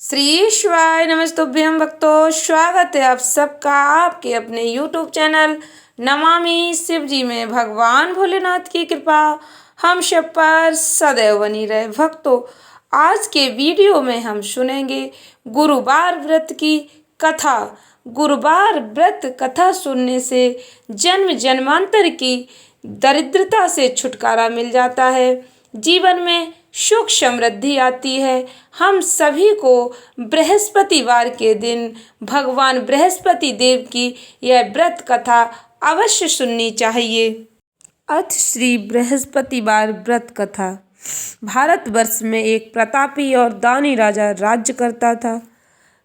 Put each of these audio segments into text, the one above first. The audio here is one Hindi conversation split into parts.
श्री शिवाय नमस्तुभ्यं भक्तों, स्वागत है आप सबका आपके अपने YouTube चैनल नमामि शिवजी में। भगवान भोलेनाथ की कृपा हम सब पर सदैव बनी रहे। भक्तों, आज के वीडियो में हम सुनेंगे गुरुवार व्रत की कथा। गुरुवार व्रत कथा सुनने से जन्म जन्मांतर की दरिद्रता से छुटकारा मिल जाता है, जीवन में सुख समृद्धि आती है। हम सभी को बृहस्पतिवार के दिन भगवान बृहस्पति देव की यह व्रत कथा अवश्य सुननी चाहिए। अथ श्री बृहस्पतिवार व्रत कथा। भारतवर्ष में एक प्रतापी और दानी राजा राज्य करता था,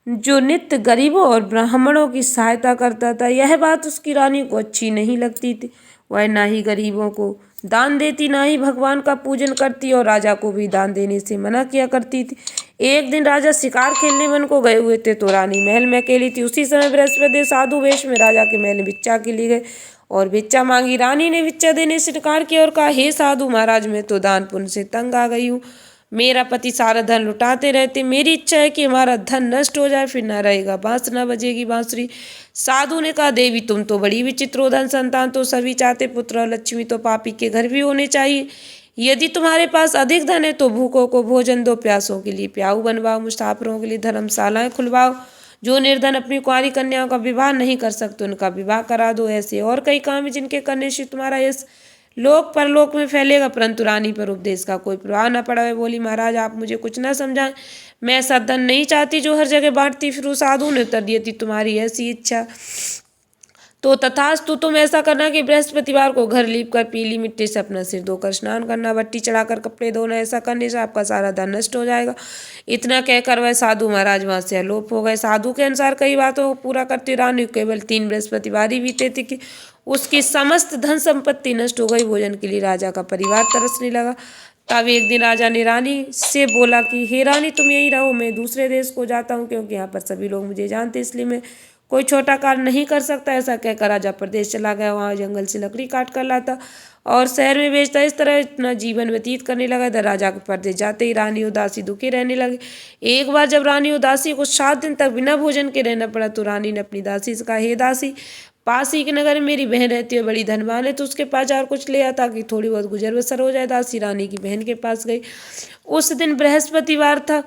जो नित्य गरीबों और ब्राह्मणों की सहायता करता था। यह बात उसकी रानी को अच्छी नहीं लगती थी। वह ना ही गरीबों को दान देती, ना ही भगवान का पूजन करती, और राजा को भी दान देने से मना किया करती थी। एक दिन राजा शिकार खेलने वन को गए हुए थे, तो रानी महल में अकेली थी। उसी समय बृहस्पति साधु वेश में राजा के महल में भिक्षा के लिए गए और भिक्षा मांगी। रानी ने भिक्षा देने से इनकार किया और कहा, हे साधु महाराज, मैं तो दान पुण्य से तंग आ गई हूँ। मेरा पति सारा धन लुटाते रहते, मेरी इच्छा है कि हमारा धन नष्ट हो जाए, फिर ना रहेगा बांस, ना बजेगी बांसुरी। साधु ने कहा, देवी तुम तो बड़ी विचित्र हो। धन संतान तो सभी चाहते, पुत्र और लक्ष्मी तो पापी के घर भी होने चाहिए। यदि तुम्हारे पास अधिक धन है तो भूखों को भोजन दो, प्यासों के लिए प्याऊ बनवाओ, मुसाफिरों के लिए धर्मशालाएं खुलवाओ। जो निर्धन अपनी कुंवारी कन्याओं का विवाह नहीं कर सकते, उनका विवाह करा दो। ऐसे और कई काम है जिनके करने से तुम्हारा यश लोक परलोक में फैलेगा। परंतु रानी पर उपदेश का कोई प्रभाव न पड़ा। वह बोली, महाराज आप मुझे कुछ न समझाएं, मैं ऐसा धन नहीं चाहती जो हर जगह बांटती फिर। साधु ने उत्तर दिया थी, तुम्हारी ऐसी इच्छा तो तथास्तु। तुम ऐसा करना कि बृहस्पतिवार को घर लीप कर पीली मिट्टी से अपना सिर धोकर स्नान करना, बट्टी चढ़ाकर कपड़े धोना। ऐसा करने से आपका सारा धन नष्ट हो जाएगा। इतना कहकर वह साधु महाराज वहां से अलोप हो गए। साधु के अनुसार कई बातों को पूरा करते रानी केवल 3 बृहस्पतिवार ही बीते थे कि उसकी समस्त धन संपत्ति नष्ट हो गई। भोजन के लिए राजा का परिवार तरसने लगा। तब एक दिन राजा ने रानी से बोला कि हे रानी, तुम यहीं रहो, मैं दूसरे देश को जाता हूँ, क्योंकि यहाँ पर सभी लोग मुझे जानते, इसलिए मैं कोई छोटा कार्य नहीं कर सकता। ऐसा कहकर राजा प्रदेश चला गया। वहाँ जंगल से लकड़ी काट कर लाता और शहर में बेचता। इस तरह इतना जीवन व्यतीत करने लगा। इधर राजा के प्रदेश जाते ही रानी उदासी दुखी रहने लगे। एक बार जब रानी उदासी को 7 दिन तक बिना भोजन के रहना पड़ा, तो रानी ने अपनी दासी से कहा, हे दासी, पास ही के नगर में मेरी बहन रहती है, बड़ी धनवान है, तो उसके पास और कुछ ले आ ताकि थोड़ी बहुत गुजर बसर हो जाए। दासी रानी की बहन के पास गई। उस दिन बृहस्पतिवार था।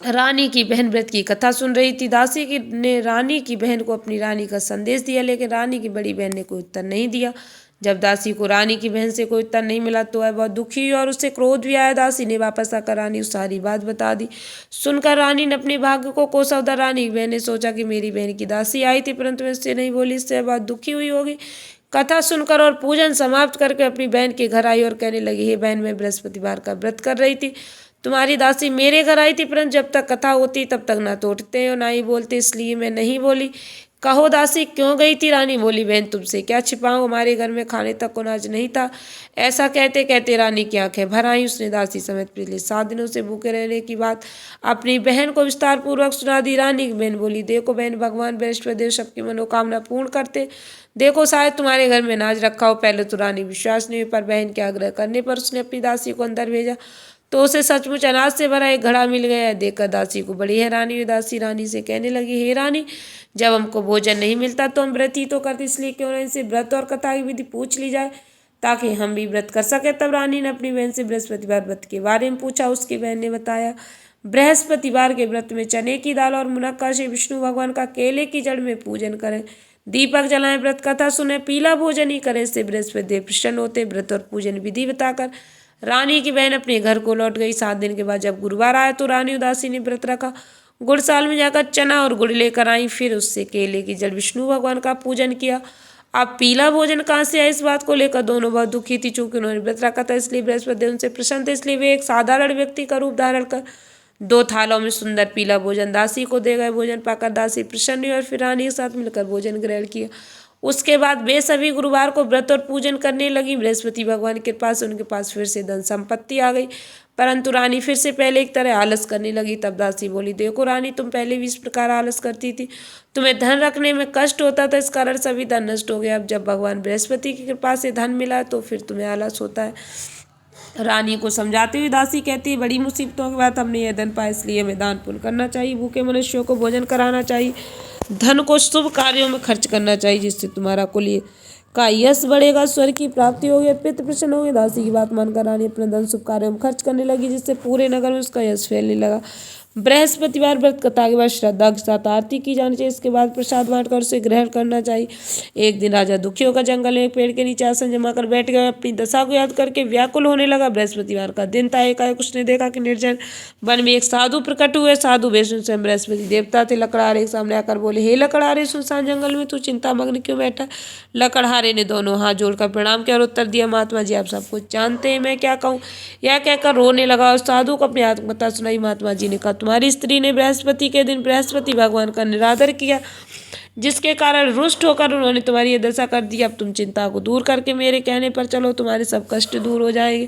रानी की बहन व्रत की कथा सुन रही थी। दासी की ने रानी की बहन को अपनी रानी का संदेश दिया, लेकिन रानी की बड़ी बहन ने कोई उत्तर नहीं दिया। जब दासी को रानी की बहन से कोई उत्तर नहीं मिला तो वह बहुत दुखी हुई और उससे क्रोध भी आया। दासी ने वापस आकर रानी को सारी बात बता दी। सुनकर रानी ने अपने भाग्य को कोसा। उधर रानी की बहन ने सोचा कि मेरी बहन की दासी आई थी, परंतु मैं उससे नहीं बोली, इससे बहुत दुखी हुई होगी। कथा सुनकर और पूजन समाप्त करके अपनी बहन के घर आई और कहने लगी, हे बहन, मैं बृहस्पतिवार का व्रत कर रही थी। तुम्हारी दासी मेरे घर आई थी, परंतु जब तक कथा होती तब तक ना तो उठते और ना ही बोलते, इसलिए मैं नहीं बोली। कहो दासी, क्यों गई थी? रानी बोली, बहन तुमसे क्या छिपाऊं, हमारे घर में खाने तक को अनाज नहीं था। ऐसा कहते कहते रानी की आंखें भर आई। उसने दासी समेत पिछले 7 दिनों से भूखे रहने की बात अपनी बहन को विस्तार पूर्वक सुना दी। रानी की बहन बोली, देखो बहन, भगवान बृहस्पति सबकी मनोकामना पूर्ण करते। देखो शायद तुम्हारे घर में अनाज रखा हो। पहले तो रानी विश्वास नहीं हुई, पर बहन के आग्रह करने पर उसने अपनी दासी को अंदर भेजा, तो उसे सचमुच अनाज से भरा एक घड़ा मिल गया। देखकर दासी को बड़ी हैरानी हुई। दासी रानी से कहने लगी, हे रानी, जब हमको भोजन नहीं मिलता तो हम व्रत ही तो करते, इसलिए क्यों ना इनसे व्रत और कथा की विधि पूछ ली जाए ताकि हम भी व्रत कर सके। तब रानी ने अपनी बहन से बृहस्पतिवार व्रत के बारे में पूछा। उसकी बहन ने बताया, बृहस्पतिवार के व्रत में चने की दाल और मुनक्का से विष्णु भगवान का केले की जड़ में पूजन करें, दीपक जलाएं, व्रत कथा सुने, पीला भोजन ही करें, इससे बृहस्पति देव प्रसन्न होते। व्रत और पूजन विधि बताकर रानी की बहन अपने घर को लौट गई। 7 दिन के बाद जब गुरुवार आया तो रानी उदासी ने व्रत रखा। गुड़साल में जाकर चना और गुड़ लेकर आई, फिर उससे केले की जड़ विष्णु भगवान का पूजन किया। अब पीला भोजन कहाँ से आया, इस बात को लेकर दोनों बहुत दुखी थी। चूंकि उन्होंने व्रत रखा था इसलिए बृहस्पति देव उनसे प्रसन्न थे, इसलिए वे एक साधारण व्यक्ति का रूप धारण कर 2 थालों में सुंदर पीला भोजन दासी को दे गए। भोजन पाकर दासी प्रसन्न हुई और फिर रानी के साथ मिलकर भोजन ग्रहण किया। उसके बाद वे सभी गुरुवार को व्रत और पूजन करने लगी। बृहस्पति भगवान की कृपा से उनके पास फिर से धन संपत्ति आ गई, परंतु रानी फिर से पहले एक तरह आलस करने लगी। तब दासी बोली, देखो रानी, तुम पहले भी इस प्रकार आलस करती थी, तुम्हें धन रखने में कष्ट होता था, इस कारण सभी धन नष्ट हो गया। अब जब भगवान बृहस्पति की कृपा से धन मिला तो फिर तुम्हें आलस होता है। रानी को समझाते हुए दासी कहती है, बड़ी मुसीबतों के बाद हमने यह धन पाया, इसलिए हमें दान पुण्य करना चाहिए, भूखे मनुष्यों को भोजन कराना चाहिए, धन को शुभ कार्यों में खर्च करना चाहिए, जिससे तुम्हारा कुल का यश बढ़ेगा, स्वर्ग की प्राप्ति होगी, पितृ प्रसन्न होंगे। दासी की बात मानकर रानी अपना धन शुभ कार्यों में खर्च करने लगी, जिससे पूरे नगर में उसका यश फैलने लगा। बृहस्पतिवार व्रत कथा के बाद श्रद्धा के साथ आरती की जानी चाहिए, इसके बाद प्रसाद बांटकर उसे ग्रहण करना चाहिए। एक दिन राजा दुखी होकर जंगल में एक पेड़ के नीचे आसन जमा कर बैठ गया, अपनी दशा को याद करके व्याकुल होने लगा। बृहस्पतिवार का दिन था, एकाएक उसने देखा कि निर्जन वन में एक साधु प्रकट हुए। साधु वेशभूषा स्वयं बृहस्पति देवता थे। लकड़हारे के सामने आकर बोले, हे लकड़हारे, सुनसान जंगल में तू चिंता मग्न क्यों बैठा? लकड़हारे ने दोनों हाथ जोड़कर प्रणाम किया और उत्तर दिया, महात्मा जी आप सब कुछ जानते हैं, मैं क्या कहूँ? यह कहकर रोने लगा और साधु को अपनी आत्मकथा सुनाई। महात्मा जी ने कहा, तुम्हारी स्त्री ने बृहस्पति के दिन बृहस्पति भगवान का निरादर किया, जिसके कारण रुष्ट होकर उन्होंने तुम्हारी यह दशा कर दी। अब तुम चिंता को दूर करके मेरे कहने पर चलो, तुम्हारे सब कष्ट दूर हो जाएंगे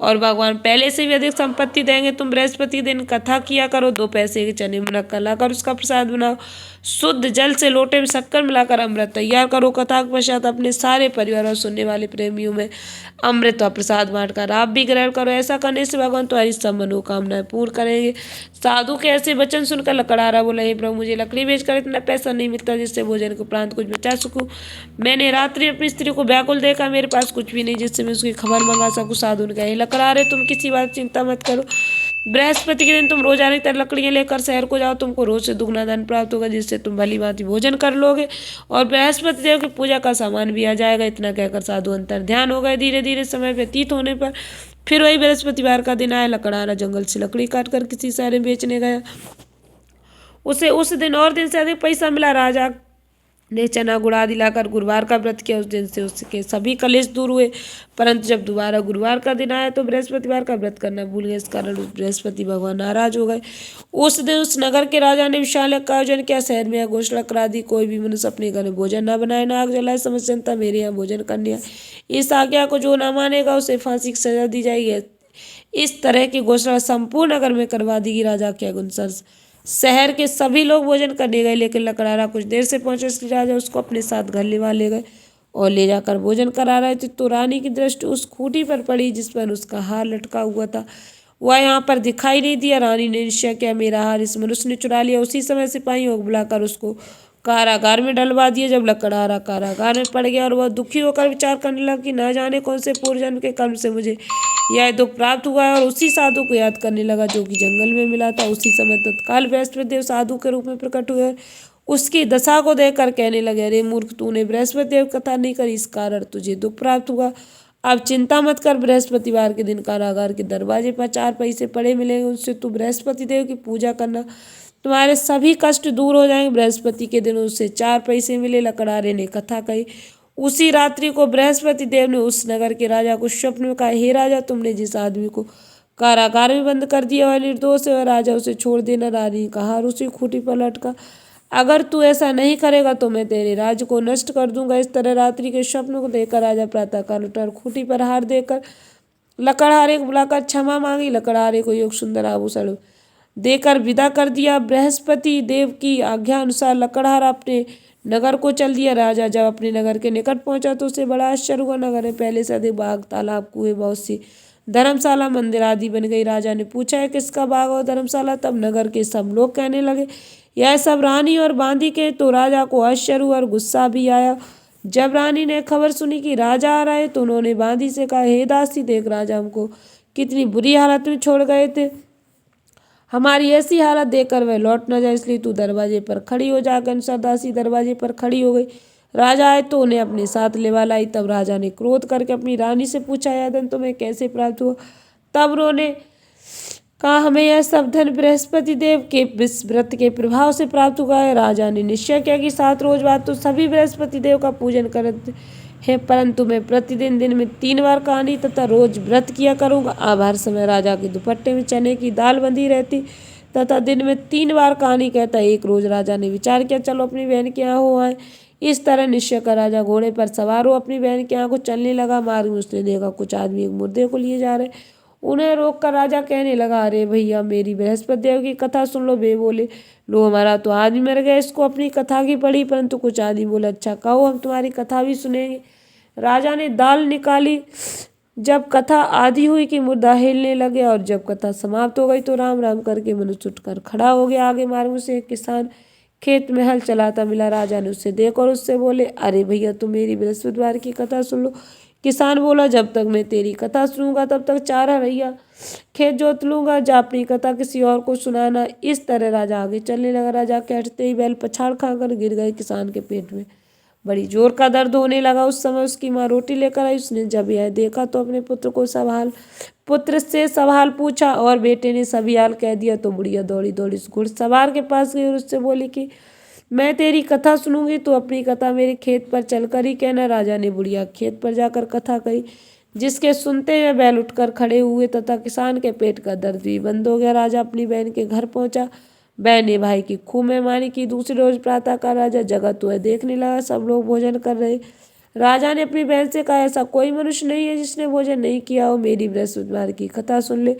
और भगवान पहले से भी अधिक संपत्ति देंगे। तुम बृहस्पति दिन कथा किया करो, 2 पैसे के चने मुनक्का लाकर उसका प्रसाद बनाओ, शुद्ध जल से लोटे में शक्कर मिलाकर अमृत तैयार करो। कथा के पश्चात अपने सारे परिवार और सुनने वाले प्रेमियों में अमृत और प्रसाद बांटकर आप भी ग्रहण करो। ऐसा करने से भगवान तुम्हारी सब मनोकामनाएं पूर्ण करेंगे। साधु के ऐसे वचन सुनकर लकड़हारा बोला, हे प्रभु, मुझे लकड़ी बेचकर इतना पैसा नहीं मिलता जिससे भोजन के उपरांत कुछ बचा सकूं। मैंने रात्रि अपनी स्त्री को व्याकुल देखा, मेरे पास कुछ भी नहीं जिससे मैं उसकी खबर मंगा सकूं। साधु ने कहा, हे लकड़हारे, तुम किसी बात चिंता मत करो। बृहस्पति के दिन तुम रोजाना की तरह लकड़ियां लेकर शहर को जाओ, तुमको रोज से दुगना धन प्राप्त होगा, जिससे तुम भली भांति भोजन कर लोगे और बृहस्पति देव की पूजा का सामान भी आ जाएगा। इतना कहकर साधु अंतर ध्यान हो गए। धीरे धीरे समय व्यतीत होने पर फिर वही बृहस्पतिवार का दिन आया। लकड़हारा जंगल से लकड़ी काटकर किसी शहर में बेचने गया। उसे उस दिन और दिन से अधिक पैसा मिला। राजा ने चना गुड़ आदि लाकर गुरुवार का व्रत किया। उस दिन से उसके सभी कलेश दूर हुए। परंतु जब दोबारा गुरुवार का दिन आया तो बृहस्पतिवार का व्रत करना भूल गए। इस कारण बृहस्पति भगवान नाराज हो गए। उस दिन उस नगर के राजा ने विशाल का आयोजन किया। शहर में घोषणा करा दी, कोई भी मनुष्य अपने घर में भोजन न बनाए, न आग जलाए, समस्त जनता मेरे यहाँ भोजन करने आए। इस आज्ञा को जो न मानेगा उसे फांसी की सजा दी जाएगी। इस तरह की घोषणा संपूर्ण नगर में करवा दी। राजा के अनुसार शहर के सभी लोग भोजन करने गए, लेकिन लकड़हारा कुछ देर से पहुंचे, इसलिए राजा उसको अपने साथ घर ले गए और ले जाकर भोजन करा रहे थे तो रानी की दृष्टि उस खूंटी पर पड़ी जिस पर उसका हार लटका हुआ था। वह यहाँ पर दिखाई नहीं दिया। रानी ने निश्चय किया, मेरा हार इस मनुष्य ने चुरा लिया। उसी समय सिपाहियों को बुलाकर उसको कारागार में डलवा दिया। जब लकड़हारा कारागार में पड़ गया और वह दुखी होकर विचार करने लगा कि न जाने कौन से पूर्व जन्म के कर्म से मुझे यह दुख प्राप्त हुआ है, और उसी साधु को याद करने लगा जो कि जंगल में मिला था। उसी समय तत्काल बृहस्पति देव साधु के रूप में प्रकट हुए। उसकी दशा को देखकर कहने लगे, अरे मूर्ख, तूने बृहस्पति देव कथा नहीं करी, इस कारण तुझे दुख प्राप्त हुआ। अब चिंता मत कर, बृहस्पतिवार के दिन कारागार के दरवाजे पर 4 पैसे पड़े मिलेंगे, उससे तू बृहस्पति देव की पूजा करना, तुम्हारे सभी कष्ट दूर हो जाएंगे। बृहस्पति के दिन उससे 4 पैसे मिले। लकड़हारे ने कथा कही। उसी रात्रि को बृहस्पति देव ने उस नगर के राजा को स्वप्न में कहा, हे राजा, तुमने जिस आदमी को कारागार में बंद कर दिया वह निर्दोष है, और राजा उसे छोड़ देना। रानी का हार उसी खूंटी पर लटका। अगर तू ऐसा नहीं करेगा तो मैं तेरे राज्य को नष्ट कर दूंगा। इस तरह रात्रि के स्वप्न को देखकर राजा प्रातःकाल उठा और खूंटी पर हार देकर लकड़हारे को बुलाकर क्षमा मांगी। लकड़हारे को एक सुंदर आभूषण देकर विदा कर दिया। बृहस्पति देव की आज्ञा अनुसार लकड़हारा अपने नगर को चल दिया। राजा जब अपने नगर के निकट पहुंचा तो उसे बड़ा आश्चर्य हुआ। नगर में पहले से अधिक बाग, तालाब, कुएं, बहुत सी धर्मशाला, मंदिर आदि बन गई। राजा ने पूछा, है किसका बाग और धर्मशाला? तब नगर के सब लोग कहने लगे, यह सब रानी और बांदी के। तो राजा को आश्चर्य हुआ और गुस्सा भी आया। जब रानी ने खबर सुनी कि राजा आ रहे तो उन्होंने बांदी से कहा, हे दासी, देख राजा हमको कितनी बुरी हालत में छोड़ गए थे। हमारी ऐसी हालत देखकर वह लौट न जाए, इसलिए तू दरवाजे पर खड़ी हो जा। के अनुसार दासी दरवाजे पर खड़ी हो गई। राजा आए तो उन्हें अपने साथ लेवा लाई। तब राजा ने क्रोध करके अपनी रानी से पूछा, यह धन तुम्हें कैसे प्राप्त हुआ? तब उन्होंने कहा, हमें यह सब धन बृहस्पति देव के व्रत के प्रभाव से प्राप्त हुआ है। राजा ने निश्चय किया कि 7 रोज बाद तो सभी बृहस्पति देव का पूजन करते हैं, परंतु मैं प्रतिदिन दिन में 3 बार कहानी तथा रोज व्रत किया करूँगा। अब हर समय राजा के दुपट्टे में चने की दाल बंधी रहती तथा दिन में 3 बार कहानी कहता। एक रोज राजा ने विचार किया, चलो अपनी बहन के यहाँ हो आए। इस तरह निश्चय कर राजा घोड़े पर सवार हो अपनी बहन के यहाँ को चलने लगा। मार्ग में उसने देखा कुछ आदमी एक मुर्दे को लिए जा रहे। उन्हें रोककर राजा कहने लगा, अरे भैया, मेरी बृहस्पति देव की कथा सुन लो। वे बोले, लो, हमारा तो आदमी मर गया, इसको अपनी कथा की पढ़ी। परंतु कुछ आदमी बोले, अच्छा कहो, हम तुम्हारी कथा भी सुनेंगे। राजा ने दाल निकाली जब कथा आधी हुई कि मुर्दा हिलने लगे और जब कथा समाप्त हो गई तो राम राम करके मनुष्य उठकर खड़ा हो गया। आगे मार्ग से एक किसान खेत में हल चलाता मिला। राजा ने उससे देखा और उससे बोले, अरे भैया तुम मेरी बृहस्पतिवार की कथा सुन लो। किसान बोला, जब तक मैं तेरी कथा सुनूंगा तब तक चारा रहिया खेत जोत लूंगा, जा अपनी कथा किसी और को सुनाना। इस तरह राजा आगे चलने लगा। राजा के हटते ही बैल पछाड़ खाकर गिर गए। किसान के पेट में बड़ी जोर का दर्द होने लगा। उस समय उसकी माँ रोटी लेकर आई। उसने जब यह देखा तो अपने पुत्र से सवाल पूछा और बेटे ने सभी हाल कह दिया। तो बुढ़िया दौड़ी दौड़ी उस घुड़सवार के पास गई और उससे बोली कि मैं तेरी कथा सुनूंगी, तो अपनी कथा मेरे खेत पर चलकर ही कहना। राजा ने बुढ़िया खेत पर जाकर कथा कही, जिसके सुनते हुए बैल उठकर खड़े हुए तथा किसान के पेट का दर्द भी बंद हो गया। राजा अपनी बहन के घर पहुंचा। बहन ने भाई की खूब मेहमानी की। दूसरे रोज प्रातः का राजा जगह तो देखने लगा, सब लोग भोजन कर रहे। राजा ने अपनी बहन से कहा, ऐसा कोई मनुष्य नहीं है जिसने भोजन नहीं किया हो, मेरी बृहस्पतिवार की कथा सुन ले।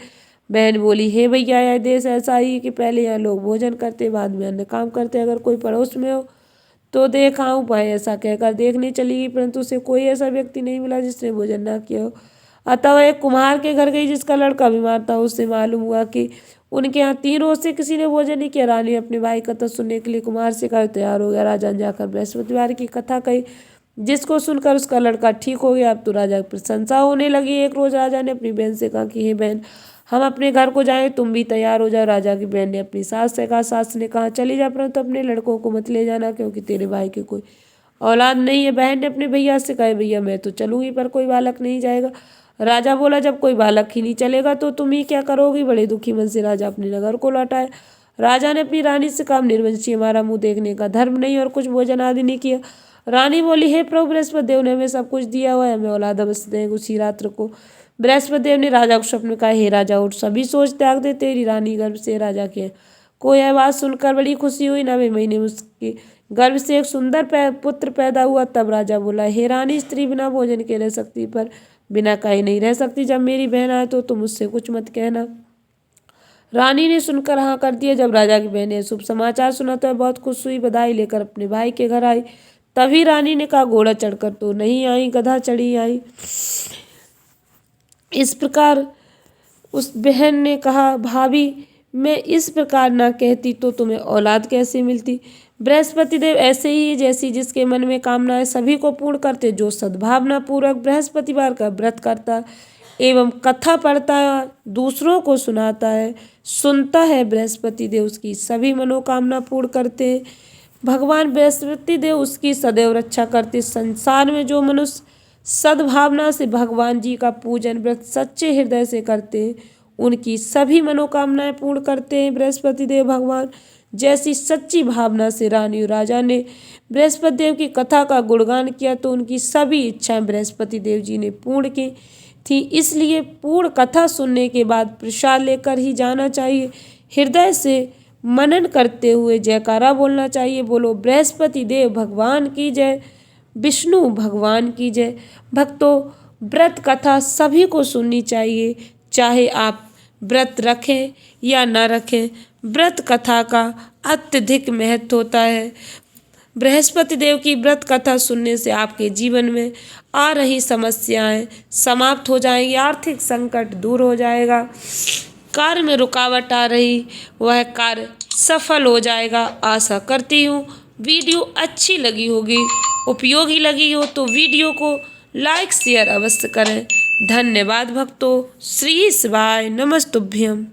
बहन बोली, हे भैया, यह देश ऐसा ही है कि पहले यहाँ लोग भोजन करते, बाद में अन्य काम करते। अगर कोई पड़ोस में हो तो देख आऊं पाए। ऐसा कहकर देखने चली गई, परंतु उसे कोई ऐसा व्यक्ति नहीं मिला जिसने भोजन ना किया हो। अतः वह एक कुम्हार के घर गई जिसका लड़का बीमार था। उससे मालूम हुआ कि उनके यहाँ 3 रोज से किसी ने भोजन नहीं किया। रानी अपने भाई कथा सुनने के लिए कुम्हार से कहा, तैयार हो गया। राजा ने जाकर बृहस्पतिवार की कथा कही, जिसको सुनकर उसका लड़का ठीक हो गया। अब तो राजा की प्रशंसा होने लगी। एक रोज राजा ने अपनी बहन से कहा कि हे बहन, हम अपने घर को जाएं, तुम भी तैयार हो जाओ। राजा की बहन ने अपनी सास से कहा। सास ने कहा, चली जा, परंतु अपने लड़कों को मत ले जाना, क्योंकि तेरे भाई की कोई औलाद नहीं है। बहन ने अपने भैया से कहा, भैया मैं तो चलूंगी पर कोई बालक नहीं जाएगा। राजा बोला, जब कोई बालक ही नहीं चलेगा तो तुम ही क्या करोगी। बड़े दुखी मन से राजा अपने नगर को लौटाए। राजा ने अपनी रानी से कहा, निर्वंशी हमारा मुंह देखने का धर्म नहीं और कुछ भोजन आदि नहीं किया। रानी बोली, हे प्रभु, बृहस्पति देव ने हमें सब कुछ दिया हुआ है, हमें औलाद अवश्य देंगे उसी रात्र को। बृहस्पति देव ने राजा को स्वप्न में कहा, हे राजा उठ, सभी सोच त्याग दे, तेरी रानी गर्भ से राजा के को यह बात सुनकर बड़ी खुशी हुई। 9वें महीने में उसके गर्भ से एक सुंदर पुत्र पैदा हुआ। तब राजा बोला, हे रानी, स्त्री बिना भोजन के रह सकती पर बिना कहे नहीं रह सकती। जब मेरी बहन आए तो तुम उससे कुछ मत कहना। रानी ने सुनकर हाँ कर दिया। जब राजा की बहन ने शुभ समाचार सुना तो वह बहुत खुश हुई। बधाई लेकर अपने भाई के घर आई। तभी रानी ने कहा, घोड़ा चढ़कर तो नहीं आई, गधा चढ़ी आई। इस प्रकार उस बहन ने कहा, भाभी, मैं इस प्रकार ना कहती तो तुम्हें औलाद कैसे मिलती। बृहस्पति देव ऐसे ही जैसी जिसके मन में कामनाएं सभी को पूर्ण करते, जो सद्भावना पूर्वक बृहस्पतिवार का व्रत करता एवं कथा पढ़ता है, दूसरों को सुनाता है, सुनता है, बृहस्पति देव उसकी सभी मनोकामना पूर्ण करते हैं। भगवान बृहस्पति देव उसकी सदैव रक्षा करते। संसार में जो मनुष्य सद्भावना से भगवान जी का पूजन व्रत सच्चे हृदय से करते हैं, उनकी सभी मनोकामनाएं पूर्ण करते हैं। बृहस्पति देव भगवान जैसी सच्ची भावना से रानी और राजा ने बृहस्पति देव की कथा का गुणगान किया तो उनकी सभी इच्छाएं बृहस्पति देव जी ने पूर्ण की थी। इसलिए पूर्ण कथा सुनने के बाद प्रसाद लेकर ही जाना चाहिए। हृदय से मनन करते हुए जयकारा बोलना चाहिए। बोलो बृहस्पति देव भगवान की जय, विष्णु भगवान की जय। भक्तों, व्रत कथा सभी को सुननी चाहिए, चाहे आप व्रत रखें या न रखें। व्रत कथा का अत्यधिक महत्व होता है। बृहस्पति देव की व्रत कथा सुनने से आपके जीवन में आ रही समस्याएं समाप्त हो जाएंगी, आर्थिक संकट दूर हो जाएगा, कार्य में रुकावट आ रही वह कार्य सफल हो जाएगा। आशा करती हूँ वीडियो अच्छी लगी होगी, उपयोगी लगी हो तो वीडियो को लाइक शेयर अवश्य करें। धन्यवाद भक्तों। श्री शिवाय नमस्तुभ्यम।